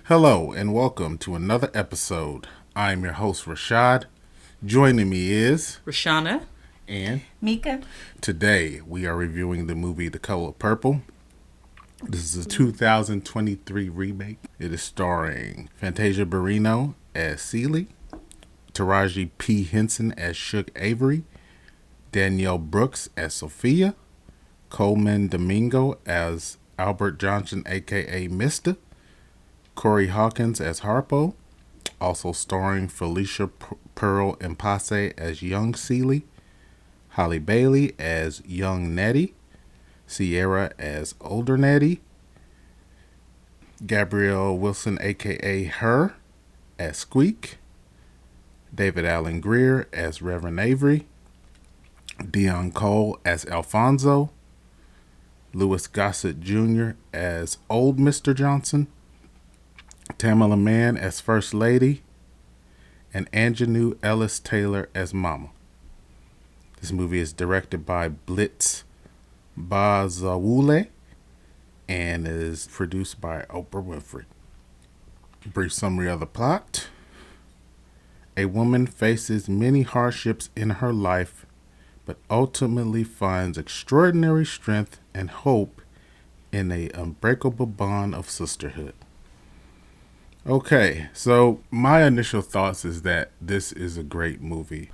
Hello and welcome to another episode. I'm your host Rashad. Joining me is Richauna. and Mika. today we are reviewing the movie The Color Purple. This is a 2023 remake. It is starring Fantasia Barrino as Celie, Taraji P. Henson as Shug Avery, Danielle Brooks as Sofia, Colman Domingo as Albert Johnson aka Mr., Corey Hawkins as Harpo, also starring Phylicia Pearl mPasi as young Celie, Halle Bailey as young Nettie, Ciara as older Nettie, Gabriella Wilson aka H.E.R as Squeak, David Allen Grier as Reverend Avery, Deon Cole as Alfonso, Louis Gossett Jr. as old Mr. Johnson, Tamela Mann as First Lady, and Anjanou Ellis-Taylor as Mama. This movie is directed by Blitz Bazawule and is produced by Oprah Winfrey. Brief summary of the plot. A woman faces many hardships in her life, but ultimately finds extraordinary strength and hope in an unbreakable bond of sisterhood. Okay, so my initial thoughts is that this is a great movie.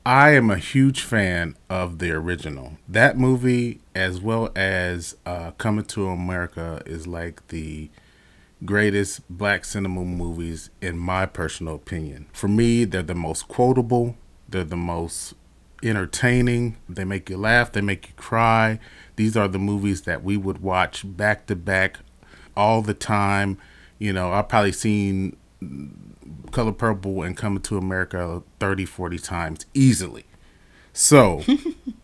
I am a huge fan of the original. That movie, as well as Coming to America, is like the greatest black cinema movies in my personal opinion. For me, they're the most quotable, they're the most entertaining, they make you laugh, they make you cry. These are the movies that we would watch back to back all the time. You know, I've probably seen Color Purple and Coming to America 30, 40 times easily. So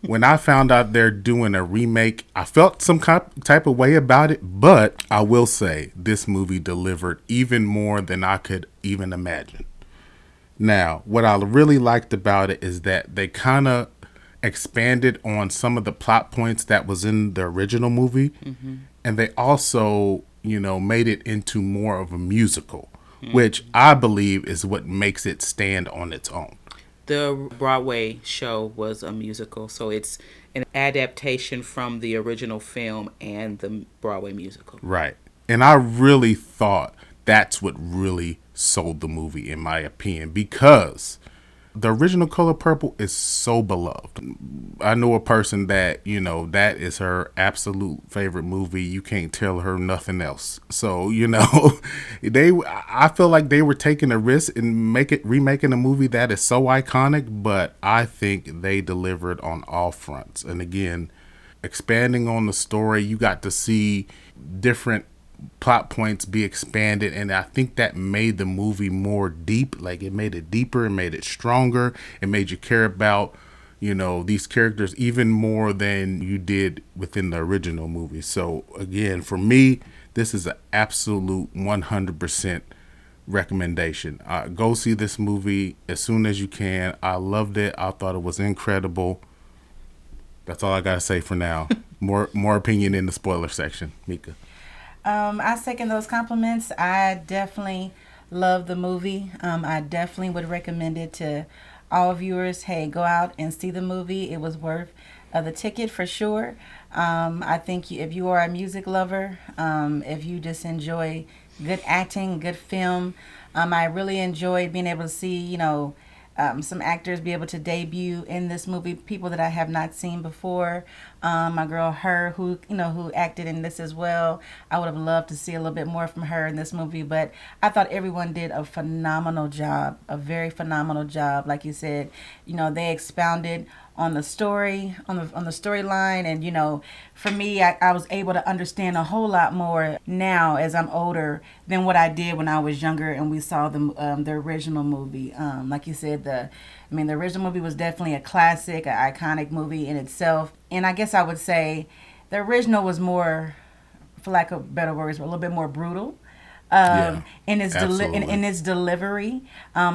when I found out they're doing a remake, I felt some type of way about it, but I will say this movie delivered even more than I could even imagine. Now, what I really liked about it is that they kind of expanded on some of the plot points that was in the original movie, and they also, made it into more of a musical, which I believe is what makes it stand on its own. The Broadway show was a musical, so it's an adaptation from the original film and the Broadway musical. Right. And I really thought that's what really sold the movie, in my opinion, because the original Color Purple is so beloved. I know a person that, that is her absolute favorite movie. You can't tell her nothing else. So, I feel like they were taking a risk and remaking a movie that is so iconic, but I think they delivered on all fronts. And again, expanding on the story, you got to see different plot points be expanded, and I think that made the movie more deep. Like, it made it deeper, it made it stronger, it made you care about these characters even more than you did within the original movie. So again, for me, this is an absolute 100% recommendation. Go see this movie as soon as you can. I loved it. I thought it was incredible. That's all I gotta say for now. More opinion in the spoiler section. Mika. I second those compliments. I definitely love the movie. I definitely would recommend it to all viewers. Hey, go out and see the movie. It was worth the ticket for sure. I think if you are a music lover, if you just enjoy good acting, good film, I really enjoyed being able to see, some actors be able to debut in this movie, people that I have not seen before. My girl H.E.R, who acted in this as well. I would have loved to see a little bit more from her in this movie, but I thought everyone did a phenomenal job, a very phenomenal job. Like you said, they expounded on the story, on the storyline, and for me, I was able to understand a whole lot more now as I'm older than what I did when I was younger and we saw the original movie. Like you said, the original movie was definitely a classic, an iconic movie in itself, and I guess I would say the original was more, for lack of better words, a little bit more brutal. Yeah, in its absolutely. in its delivery.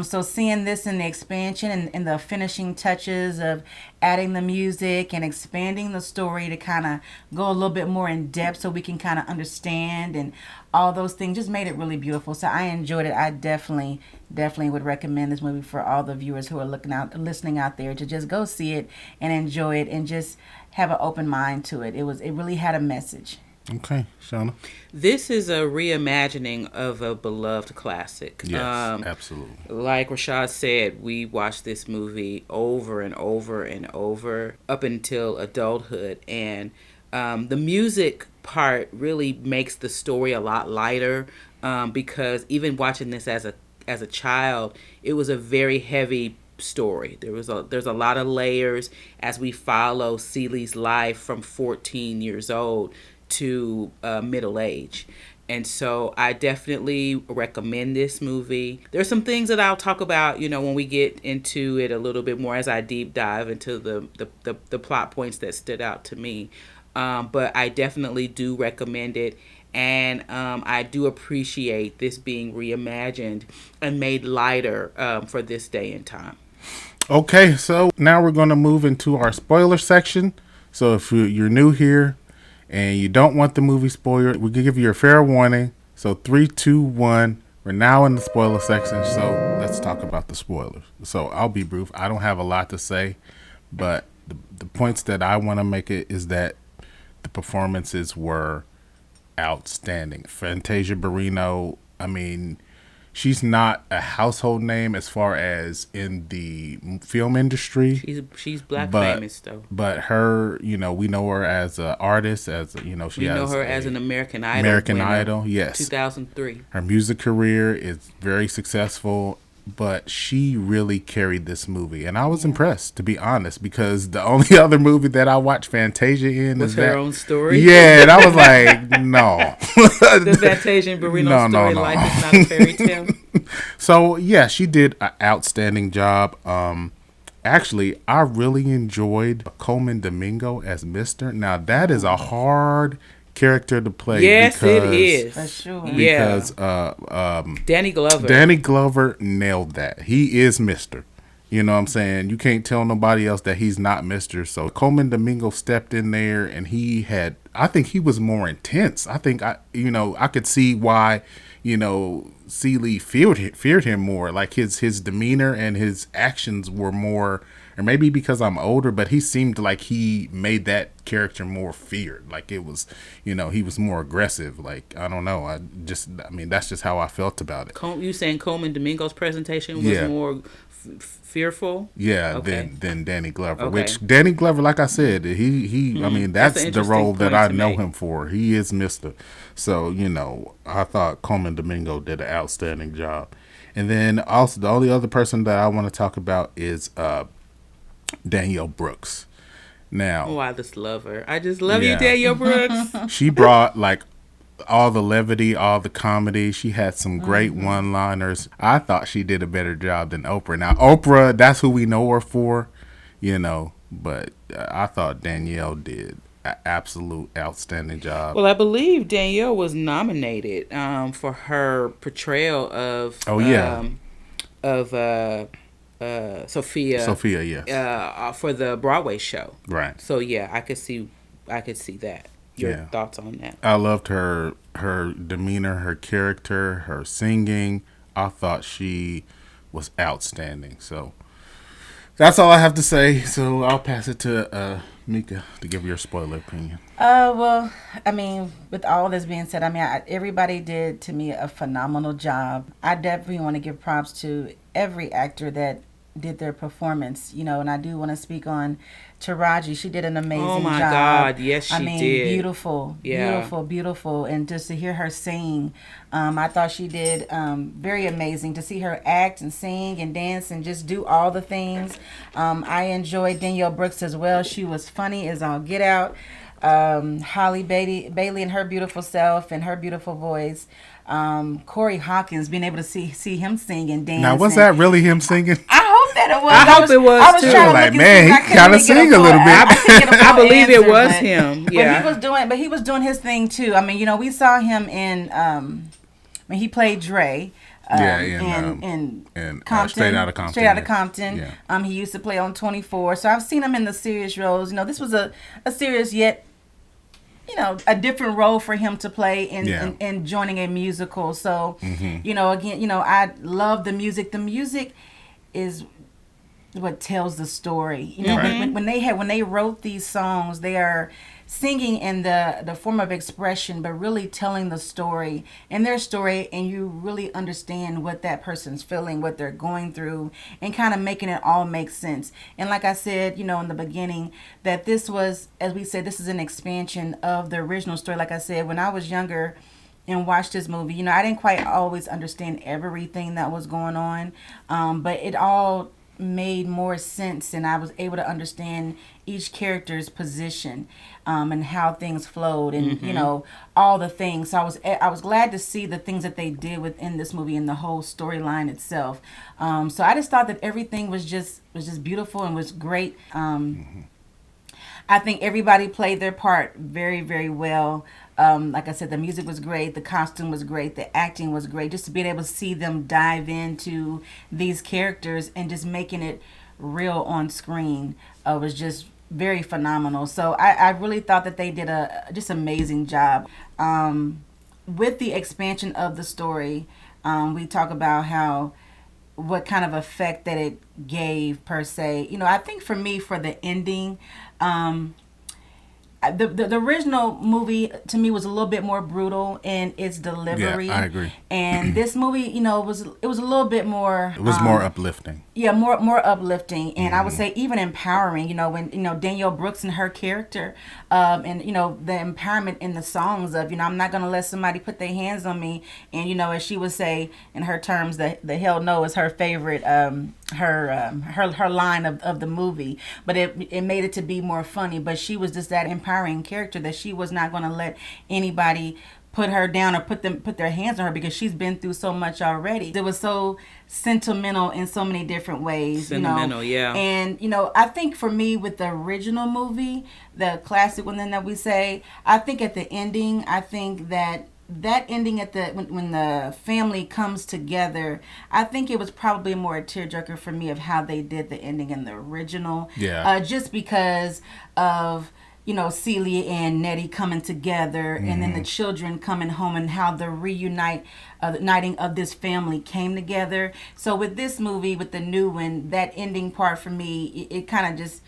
So seeing this in the expansion and the finishing touches of adding the music and expanding the story to kind of go a little bit more in depth, so we can kind of understand and all those things, just made it really beautiful. So I enjoyed it. I definitely would recommend this movie for all the viewers who are listening out there, to just go see it and enjoy it and just have an open mind to it. It really had a message. Okay, Shauna. This is a reimagining of a beloved classic. Yes, absolutely. Like Rashad said, we watched this movie over and over and over up until adulthood, and the music part really makes the story a lot lighter, because even watching this as a child, it was a very heavy story. There's a lot of layers as we follow Celie's life from 14 years old to middle age. And so I definitely recommend this movie. There's some things that I'll talk about, when we get into it a little bit more, as I deep dive into the plot points that stood out to me. But I definitely do recommend it. And I do appreciate this being reimagined and made lighter for this day and time. Okay, so now we're going to move into our spoiler section. So if you're new here and you don't want the movie spoiled, we can give you a fair warning. So 3, 2, 1. We're now in the spoiler section. So let's talk about the spoilers. So I'll be brief. I don't have a lot to say, but the points that I want to make it is that the performances were outstanding. Fantasia Barrino, I mean, she's not a household name as far as in the film industry. She's black famous though. But her, we know her as an artist, she know her as an American Idol. American Idol, yes. 2003. Her music career is very successful, but she really carried this movie, and I was impressed, to be honest, because the only other movie that I watched Fantasia in was is her that own story. Yeah, and I was like, no. The Fantasia and Barrino story, no. Life is not a fairy tale. So yeah, she did an outstanding job. Actually, I really enjoyed Colman Domingo as Mr. Now that is a hard character to play. Yes, it is. For sure. Because Danny Glover. Danny Glover nailed that. He is Mr. You know what I'm saying? You can't tell nobody else that he's not Mr. So Colman Domingo stepped in there, and I think he was more intense. I think I could see why, Celie feared him more. Like his demeanor and his actions were more, or maybe because I'm older, but he seemed like he made that character more feared. Like it was, he was more aggressive. Like, I don't know. That's just how I felt about it. You saying Colman Domingo's presentation was more fearful? Yeah, okay. than Danny Glover. Okay. Which Danny Glover, like I said, he that's the role that I know him for. He is Mr. So, I thought Colman Domingo did an outstanding job. And then also the only other person that I want to talk about is Danielle Brooks. Now, I just love her. I just love you, Danielle Brooks. She brought all the levity, all the comedy. She had some great one-liners. I thought she did a better job than Oprah. Now, Oprah, that's who we know her for, but I thought Danielle did an absolute outstanding job. Well, I believe Danielle was nominated for her portrayal of Sofia. Sofia, yes. For the Broadway show. Right. So yeah, I could see that. Your thoughts on that? I loved her demeanor, her character, her singing. I thought she was outstanding. So that's all I have to say. So I'll pass it to Mika to give your spoiler opinion. Well, with all this being said, everybody did, to me, a phenomenal job. I definitely want to give props to every actor that did their performance, and I do want to speak on Taraji. She did an amazing job. Oh my God, yes she did. Beautiful, beautiful, and just to hear her sing, I thought she did very amazing. To see her act and sing and dance and just do all the things. I enjoyed Danielle Brooks as well. She was funny as all get out. Halle Bailey and her beautiful self and her beautiful voice. Corey Hawkins, being able to see him sing and dance. Now, was that really him singing? I hope that it was. I hope it was I was too. trying to like, look man, and see if he kind of sing a little bit. I believe it was him. Yeah, but he was doing his thing too. We saw him in mean, he played Dre. In Compton, Straight Outta Compton. Straight Outta Compton. Yeah. He used to play on 24. So I've seen him in the serious roles. This was a serious yet, a different role for him to play in joining a musical. So, again, I love the music. The music is what tells the story. When they wrote these songs, they are singing in the form of expression, but really telling the story and their story, and you really understand what that person's feeling, what they're going through, and kind of making it all make sense. And like I said, in the beginning, that this was, as we said, this is an expansion of the original story. Like I said, when I was younger and watched this movie, I didn't quite always understand everything that was going on, but it all made more sense, and I was able to understand each character's position, and how things flowed, and all the things. So I was glad to see the things that they did within this movie and the whole storyline itself. So I just thought that everything was just beautiful and was great. I think everybody played their part very, very well. Like I said, the music was great, the costume was great, the acting was great. Just to be able to see them dive into these characters and just making it real on screen was just very phenomenal. So I really thought that they did a just amazing job. With the expansion of the story, we talk about what kind of effect that it gave per se. I think for me, for the ending, the original movie to me was a little bit more brutal in its delivery. Yeah, I agree. And this movie, it was a little bit more. It was more uplifting. Yeah, more uplifting, and I would say even empowering. When Danielle Brooks and her character, and the empowerment in the songs of I'm not gonna let somebody put their hands on me, and as she would say in her terms, the hell no is her favorite. Her line of the movie, but it made it to be more funny. But she was just that empowering character that she was not going to let anybody put her down or put their hands on her, because she's been through so much already. It was so sentimental in so many different ways. Yeah. And I think for me, with the original movie, the classic one that we say, I think at the ending, I think that ending at when the family comes together, I think it was probably more a tearjerker for me of how they did the ending in the original. Yeah. Just because of Celie and Nettie coming together, and then the children coming home, and how the reuniting of this family came together. So with this movie, with the new one, that ending part for me, it kind of just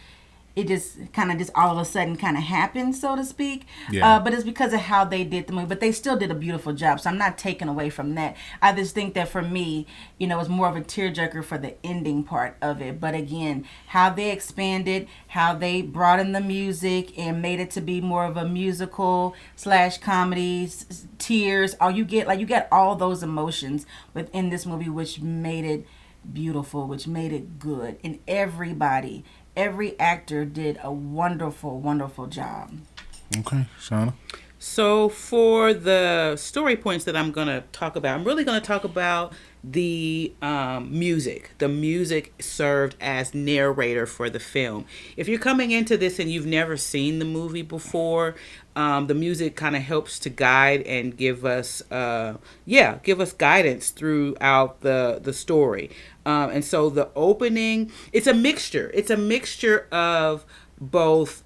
all of a sudden kind of happened, so to speak. Yeah. But it's because of how they did the movie. But they still did a beautiful job, so I'm not taking away from that. I just think that for me, it was more of a tearjerker for the ending part of it. But again, how they expanded, how they brought in the music and made it to be more of a musical / comedy, tears. You get all those emotions within this movie, which made it beautiful, which made it good. And every actor did a wonderful, wonderful job. Okay, Shauna. So for the story points that I'm going to talk about, I'm really going to talk about the music. The music served as narrator for the film. If you're coming into this and you've never seen the movie before, the music kind of helps to guide and give us guidance throughout the story. And so the opening, it's a mixture of both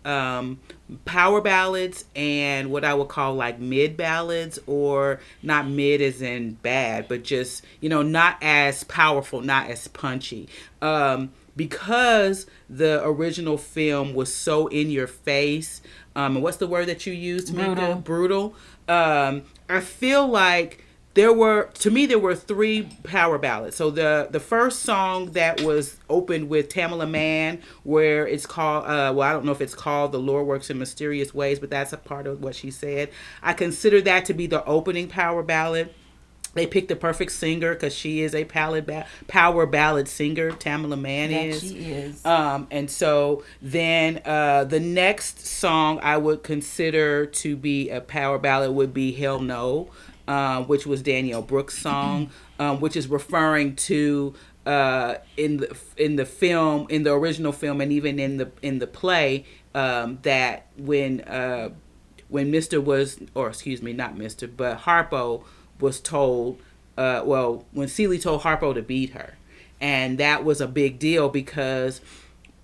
power ballads and what I would call like mid ballads, or not mid as in bad, but just, not as powerful, not as punchy. Because the original film was so in your face, and what's the word that you used, Mika? Brutal. I feel like there were three power ballads. So the first song that was opened with Tamela Man, where it's called, I don't know if it's called The Lord Works in Mysterious Ways, but that's a part of what she said. I consider that to be the opening power ballad. They picked the perfect singer because she is a power ballad singer. Tamela Man is. She is. And so then the next song I would consider to be a power ballad would be Hell No, which was Danielle Brooks' song, which is referring to in the film, in the original film, and even in the play, that when Mr. was, or excuse me, not Mr., but Harpo was told, when Celie told Harpo to beat her. And that was a big deal because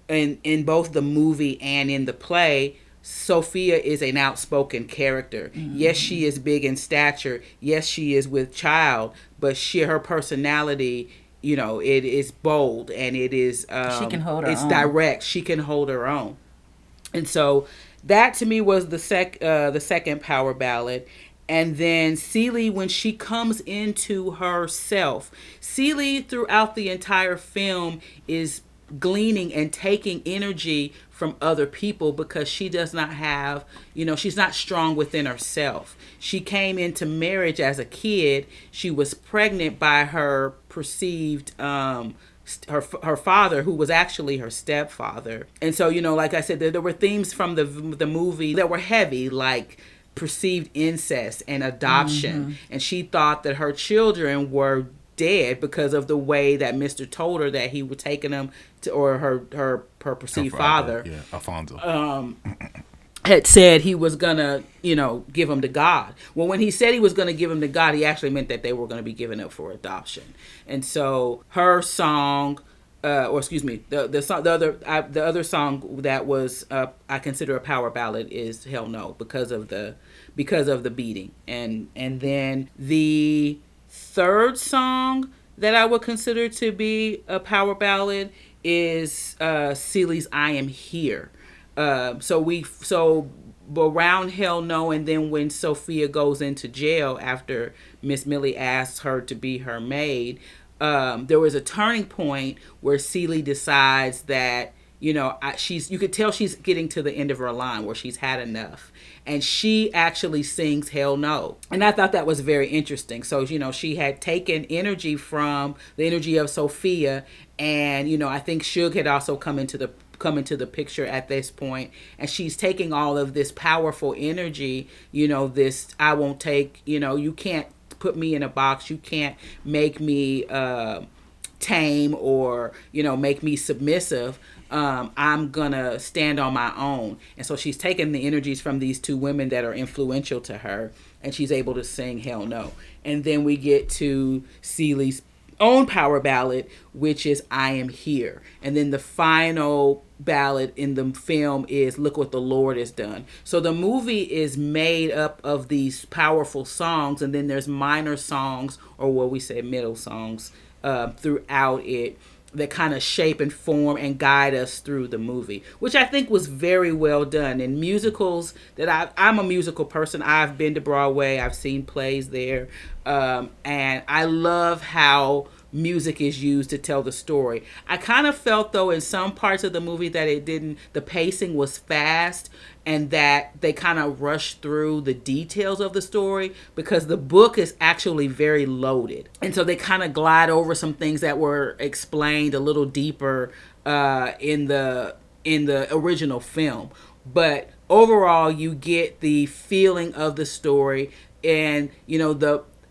in both the movie and in the play, Sofia is an outspoken character. Mm-hmm. Yes, she is big in stature. Yes, she is with child, but her personality, it is bold and it is she can hold her it's own. Direct. She can hold her own. And so that to me was the second power ballad. And then Celie, when she comes into herself, Celie throughout the entire film is gleaning and taking energy from other people because she does not have, she's not strong within herself. She came into marriage as a kid. She was pregnant by her perceived her father, who was actually her stepfather. And so, like I said, there were themes from the movie that were heavy, like perceived incest and adoption. Mm-hmm. And she thought that her children were dead because of the way that Mr. told her that he would taken them to, or her perceived father, Alfonso, had said he was gonna, give them to God. Well, when he said he was gonna give them to God, he actually meant that they were gonna be given up for adoption. And so her song, the other song that was I consider a power ballad is Hell No, because of the beating. And then the third song that I would consider to be a power ballad is Celie's I Am Here. So around Hell No, and then when Sofia goes into jail after Miss Millie asks her to be her maid, there was a turning point where Celie decides that, you could tell she's getting to the end of her line where she's had enough. And she actually sings Hell No. And I thought that was very interesting. So, she had taken energy from the energy of Sofia. And, I think Shug had also come into the picture at this point. And she's taking all of this powerful energy, this I won't take, you can't put me in a box. You can't make me tame or, make me submissive. I'm gonna stand on my own. And so she's taken the energies from these two women that are influential to her, and she's able to sing Hell No. And then we get to Celie's own power ballad, which is I Am Here. And then the final ballad in the film is Look What the Lord Has Done. So the movie is made up of these powerful songs, and then there's minor songs, or what we say middle songs, throughout it, that kind of shape and form and guide us through the movie, which I think was very well done. In musicals, I'm a musical person. I've been to Broadway. I've seen plays there. And I love how music is used to tell the story. I kind of felt, though, in some parts of the movie that the pacing was fast and that they kind of rushed through the details of the story, because the book is actually very loaded. And so they kind of glide over some things that were explained a little deeper in the original film. But overall, you get the feeling of the story, and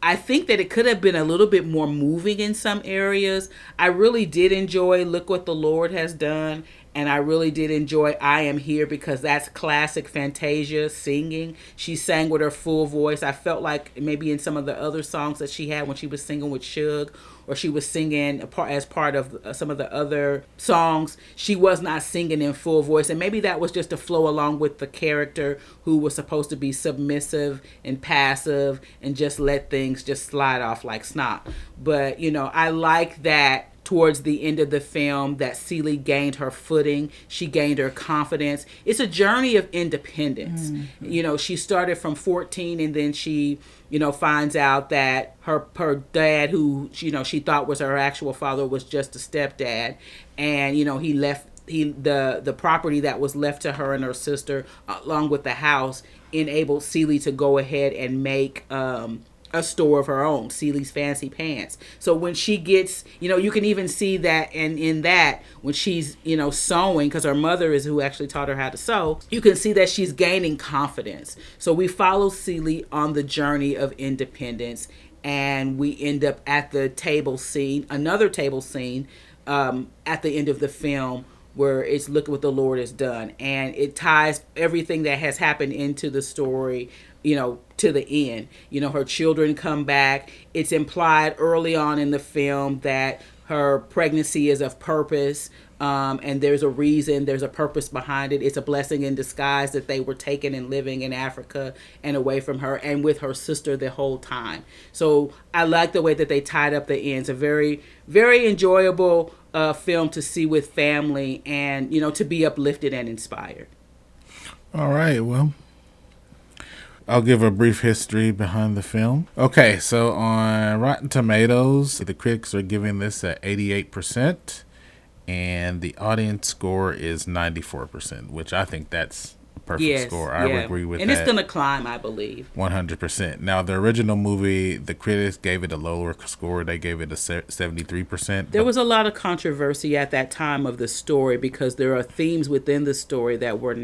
I think that it could have been a little bit more moving in some areas. I really did enjoy Look What the Lord Has Done, and I really did enjoy I Am Here, because that's classic Fantasia singing. She sang with her full voice. I felt like maybe in some of the other songs that she had when she was singing with Shug, or she was singing as part of some of the other songs, she was not singing in full voice. And maybe that was just to flow along with the character, who was supposed to be submissive and passive and just let things just slide off like snot. But, I like that towards the end of the film that Celie gained her footing. She gained her confidence. It's a journey of independence. Mm-hmm. She started from 14, and then she, finds out that her dad, who, she thought was her actual father, was just a stepdad. And, he left the property that was left to her and her sister, along with the house, enabled Celie to go ahead and make a store of her own, Celie's Fancy Pants. So when she gets, you can even see that, and in that, when she's, sewing, because her mother is who actually taught her how to sew, you can see that she's gaining confidence. So we follow Celie on the journey of independence, and we end up at the table scene, another table scene, at the end of the film, where it's look what the Lord has done, and it ties everything that has happened into the story, to the end. Her children come back. It's implied early on in the film that her pregnancy is of purpose, and there's a reason, there's a purpose behind it. It's a blessing in disguise that they were taken and living in Africa and away from her and with her sister the whole time. So I like the way that they tied up the ends. A very, very enjoyable film to see with family and, to be uplifted and inspired. All right, well, I'll give a brief history behind the film. Okay, so on Rotten Tomatoes, the critics are giving this at 88%, and the audience score is 94%, which I think that's a perfect score. I would agree with that. And it's going to climb, I believe. 100%. Now, the original movie, the critics gave it a lower score. They gave it a 73%. There was a lot of controversy at that time of the story because there are themes within the story that were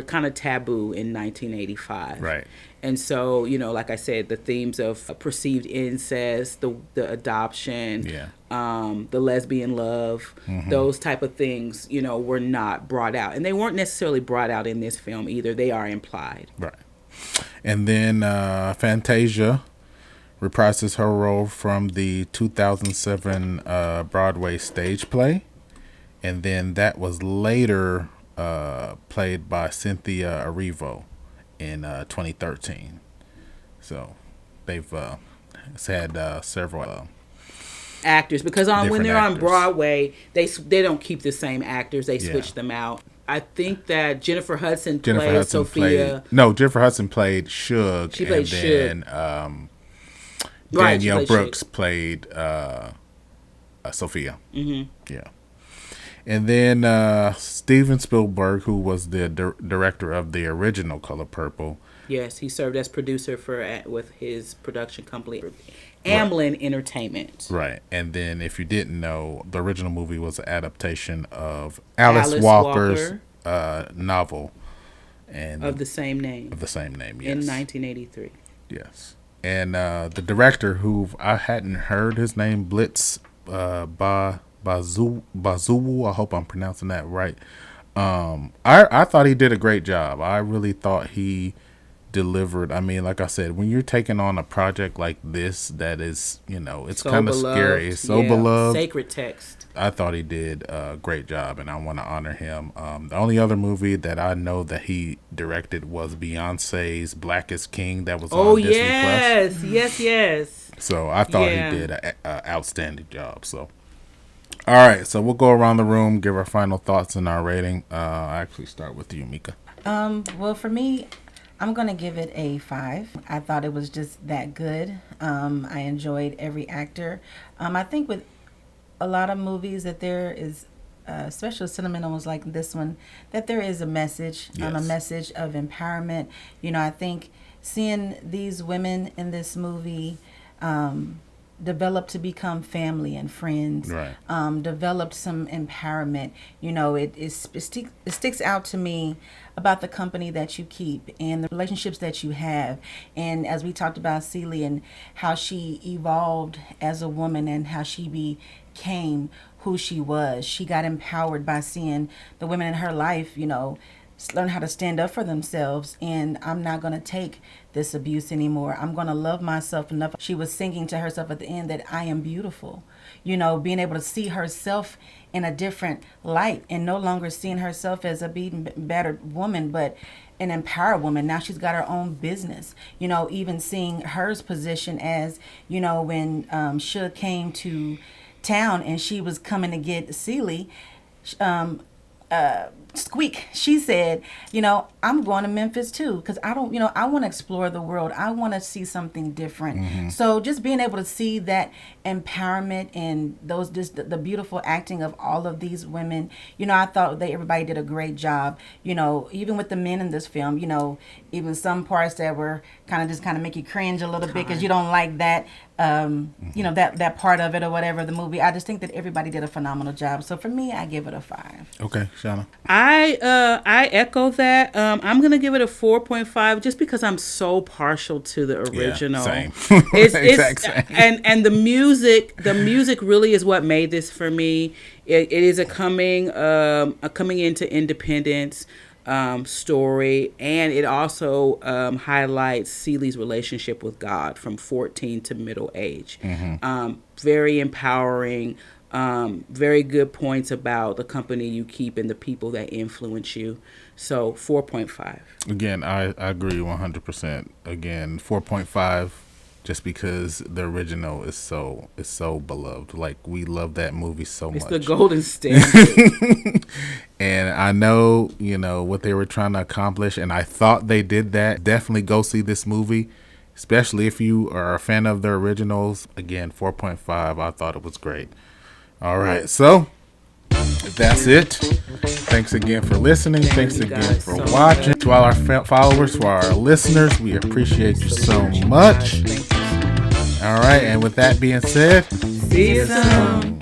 kind of taboo in 1985. Right. And so, like I said, the themes of perceived incest, the adoption, the lesbian love, those type of things, were not brought out. And they weren't necessarily brought out in this film either. They are implied. Right. And then Fantasia reprises her role from the 2007 Broadway stage play. And then that was later played by Cynthia Erivo in 2013. So they've had several actors, because when they're on Broadway, they don't keep the same actors. They switch them out. I think that Jennifer Hudson played Sofia. Jennifer Hudson played Shug. She played Shug. Then Danielle Brooks played Sofia. Mm-hmm. Yeah. And then Steven Spielberg, who was the director of the original Color Purple. Yes, he served as producer with his production company, Amblin Entertainment. Right. And then, if you didn't know, the original movie was an adaptation of Alice Walker's novel. Of the same name. Of the same name, yes. In 1983. Yes. And the director, who I hadn't heard his name, Blitz Bazawule, I hope I'm pronouncing that right. I thought he did a great job. I really thought he delivered. I mean, like I said, when you're taking on a project like this that is, it's kind of scary. It's so beloved. Sacred text. I thought he did a great job, and I want to honor him. The only other movie that I know that he directed was Beyonce's Black is King, that was on Disney Plus. Yes. So I thought he did an outstanding job. So. All right, so we'll go around the room, give our final thoughts and our rating. I actually start with you, Mika. Well, for me, I'm going to give it a 5. I thought it was just that good. I enjoyed every actor. I think with a lot of movies that there is, especially sentimental ones like this one, that there is a message, a message of empowerment. I think seeing these women in this movie developed to become family and friends, right. Developed some empowerment. It sticks out to me about the company that you keep and the relationships that you have. And as we talked about Celie and how she evolved as a woman and how she became who she was, she got empowered by seeing the women in her life, learn how to stand up for themselves, and I'm not going to take this abuse anymore. I'm going to love myself enough. She was singing to herself at the end that I am beautiful. Being able to see herself in a different light and no longer seeing herself as a beaten, battered woman, but an empowered woman. Now she's got her own business. Even seeing her position as, when Shug came to town and she was coming to get Celie, Squeak, she said, I'm going to Memphis too, because I don't, I want to explore the world. I want to see something different. Mm-hmm. So just being able to see that empowerment and the beautiful acting of all of these women, I thought everybody did a great job. Even with the men in this film, even some parts that were kind of make you cringe a little bit because you don't like that. That part of it or whatever, the movie. I just think that everybody did a phenomenal job. So for me, I give it a 5. Okay, Shauna. I echo that. I'm gonna give it a 4.5 just because I'm so partial to the original. Yeah, same. It's same. And the music really is what made this for me. it is a coming into independence story, and it also highlights Celie's relationship with God from 14 to middle age. Very empowering. Very good points about the company you keep and the people that influence you. So 4.5. Again, I agree 100%. Again, 4.5, just because the original is so beloved. Like, we love that movie so much. It's the golden standard. And I know, what they were trying to accomplish, and I thought they did that. Definitely go see this movie, especially if you are a fan of the originals. Again, 4.5. I thought it was great. All right, so that's it. Thanks again for listening. Thanks again for watching. To all our followers, to our listeners, we appreciate you so much. All right, and with that being said, see you soon.